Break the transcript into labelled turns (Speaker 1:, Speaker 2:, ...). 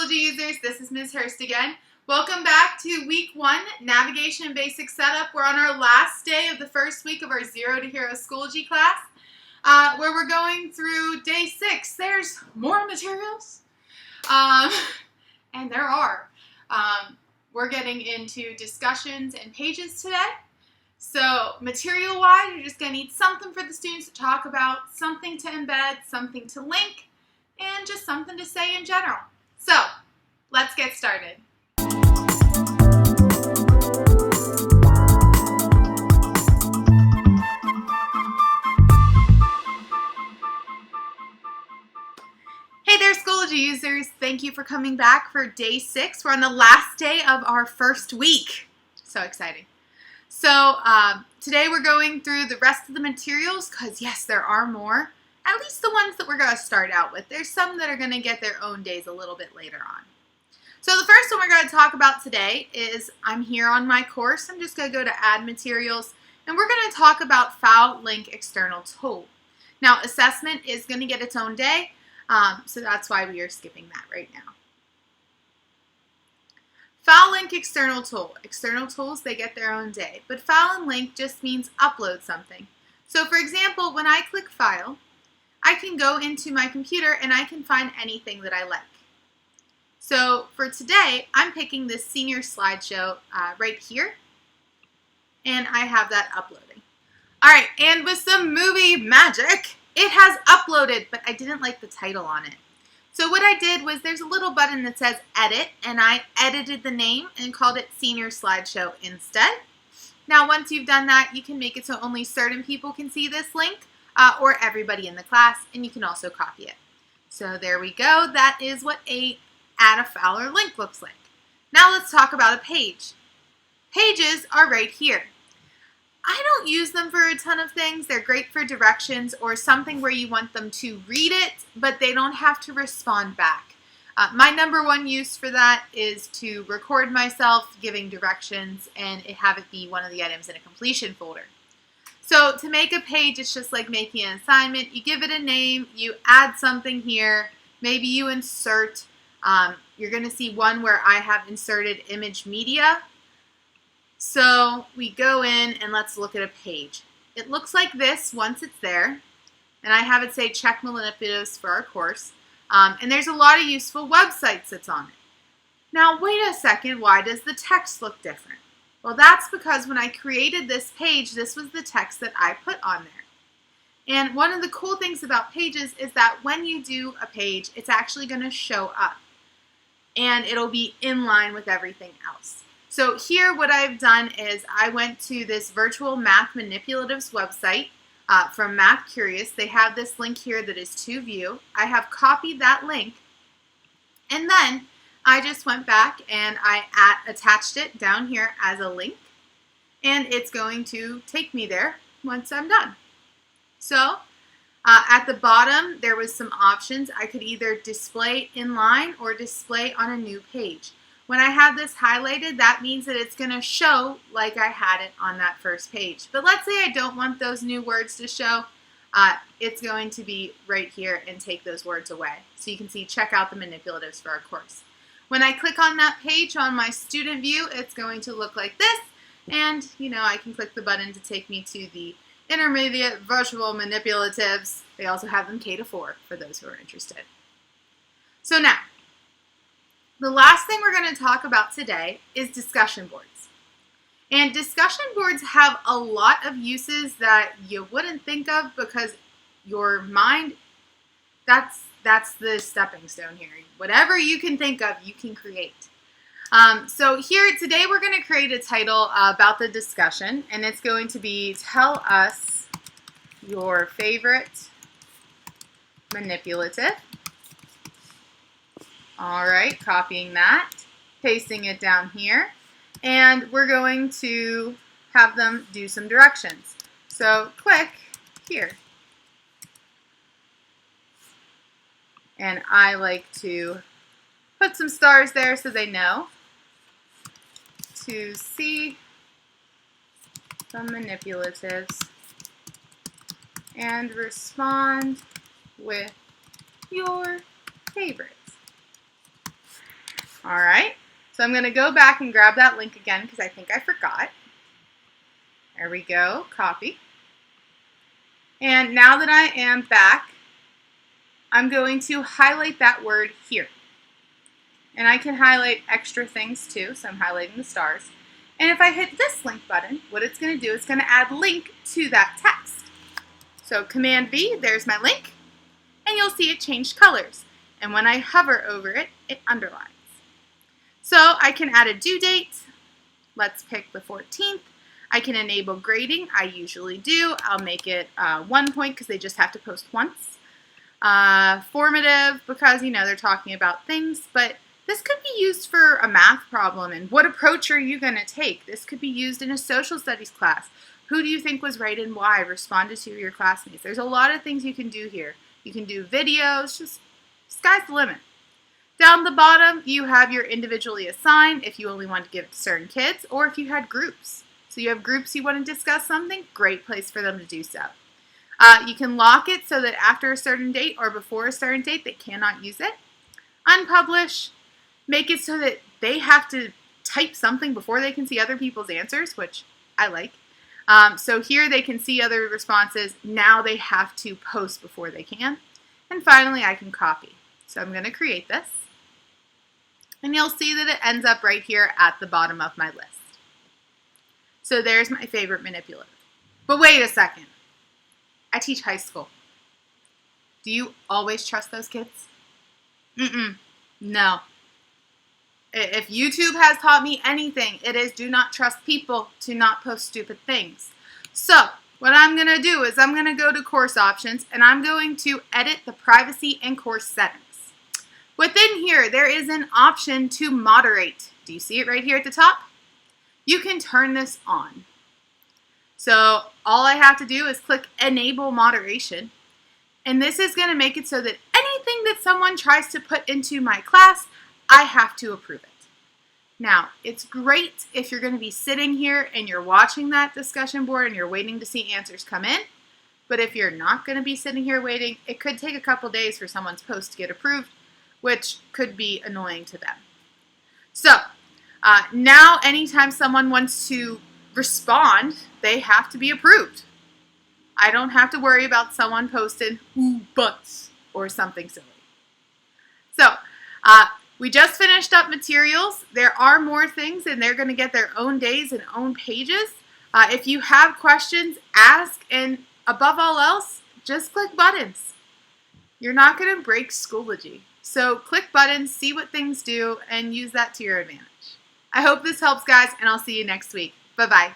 Speaker 1: Schoology users, this is Ms. Hurst again. Welcome back to week 1, Navigation and Basic Setup. We're on our last day of the first week of our Zero to Hero Schoology class, where we're going through day 6. There's more materials, and there are. We're getting into discussions and pages today. So material-wise, you're just going to need something for the students to talk about, something to embed, something to link, and just something to say in general. So, let's get started. Hey there, Schoology users. Thank you for coming back for day 6. We're on the last day of our first week. So exciting. So, today we're going through the rest of the materials because, yes, there are more. At least the ones that we're going to start out with. There's some that are going to get their own days a little bit later on. So the first one we're going to talk about today is, I'm here on my course. I'm just going to go to Add Materials, and we're going to talk about File Link External Tool. Now, assessment is going to get its own day, so that's why we are skipping that right now. File Link External Tool. External tools, they get their own day, but File and Link just means upload something. So for example, when I click File, I can go into my computer and I can find anything that I like. So for today, I'm picking this senior slideshow right here, and I have that uploading. All right, and with some movie magic, it has uploaded, but I didn't like the title on it. So what I did was there's a little button that says Edit, and I edited the name and called it Senior Slideshow instead. Now once you've done that, you can make it so only certain people can see this link, or everybody in the class, and you can also copy it. So there we go. That is what add a file or link looks like. Now let's talk about a page. Pages are right here. I don't use them for a ton of things. They're great for directions or something where you want them to read it, but they don't have to respond back. My number one use for that is to record myself giving directions and have it be one of the items in a completion folder. So to make a page, it's just like making an assignment. You give it a name, you add something here, maybe you insert. You're going to see one where I have inserted image media. So we go in and let's look at a page. It looks like this once it's there, and I have it say check manipulatives for our course. And there's a lot of useful websites that's on it. Now wait a second, why does the text look different? Well, that's because when I created this page, this was the text that I put on there. And one of the cool things about pages is that when you do a page, it's actually going to show up. And it'll be in line with everything else. So here what I've done is I went to this virtual math manipulatives website from Math Curious. They have this link here that is to view. I have copied that link, and then I just went back and I attached it down here as a link, and it's going to take me there once I'm done. So at the bottom there was some options. I could either display inline or display on a new page. When I have this highlighted, that means that it's going to show like I had it on that first page. But let's say I don't want those new words to show. It's going to be right here and take those words away. So you can see check out the manipulatives for our course. When I click on that page on my student view, it's going to look like this. And, I can click the button to take me to the intermediate virtual manipulatives. They also have them K to 4 for those who are interested. So now, the last thing we're going to talk about today is discussion boards. And discussion boards have a lot of uses that you wouldn't think of because your mind, that's the stepping stone here. Whatever you can think of, you can create. So here today we're going to create a title about the discussion, and it's going to be Tell Us Your Favorite Manipulative. All right, copying that, pasting it down here, and we're going to have them do some directions. So click here. And I like to put some stars there so they know to see the manipulatives and respond with your favorites. All right, so I'm going to go back and grab that link again because I think I forgot. There we go, copy. And now that I am back, I'm going to highlight that word here. And I can highlight extra things too, so I'm highlighting the stars. And if I hit this link button, what it's going to do is going to add link to that text. So Command V, there's my link, and you'll see it changed colors. And when I hover over it, it underlines. So I can add a due date. Let's pick the 14th. I can enable grading. I usually do. I'll make it 1 point because they just have to post once. Formative because, you know, they're talking about things, but this could be used for a math problem, and what approach are you going to take? This could be used in a social studies class. Who do you think was right and why? Responded to your classmates. There's a lot of things you can do here. You can do videos, just sky's the limit. Down the bottom, you have your individually assigned if you only want to give it to certain kids, or if you had groups. So you have groups you want to discuss something, great place for them to do so. You can lock it so that after a certain date or before a certain date, they cannot use it. Unpublish. Make it so that they have to type something before they can see other people's answers, which I like. So here they can see other responses. Now they have to post before they can. And finally, I can copy. So I'm going to create this. And you'll see that it ends up right here at the bottom of my list. So there's my favorite manipulative. But wait a second. I teach high school. Do you always trust those kids? No. If YouTube has taught me anything, it is do not trust people to not post stupid things. So what I'm going to do is I'm going to go to course options and I'm going to edit the privacy and course settings. Within here, there is an option to moderate. Do you see it right here at the top? You can turn this on. So all I have to do is click Enable Moderation. And this is going to make it so that anything that someone tries to put into my class, I have to approve it. Now, it's great if you're going to be sitting here and you're watching that discussion board and you're waiting to see answers come in. But if you're not going to be sitting here waiting, it could take a couple days for someone's post to get approved, which could be annoying to them. So now anytime someone wants to respond, they have to be approved. I don't have to worry about someone posting "ooh, butts" or something silly. So we just finished up materials. There are more things, and they're going to get their own days and own pages. If you have questions, ask, and above all else, just click buttons. You're not going to break Schoology. So click buttons, see what things do, and use that to your advantage. I hope this helps, guys, and I'll see you next week. Bye-bye.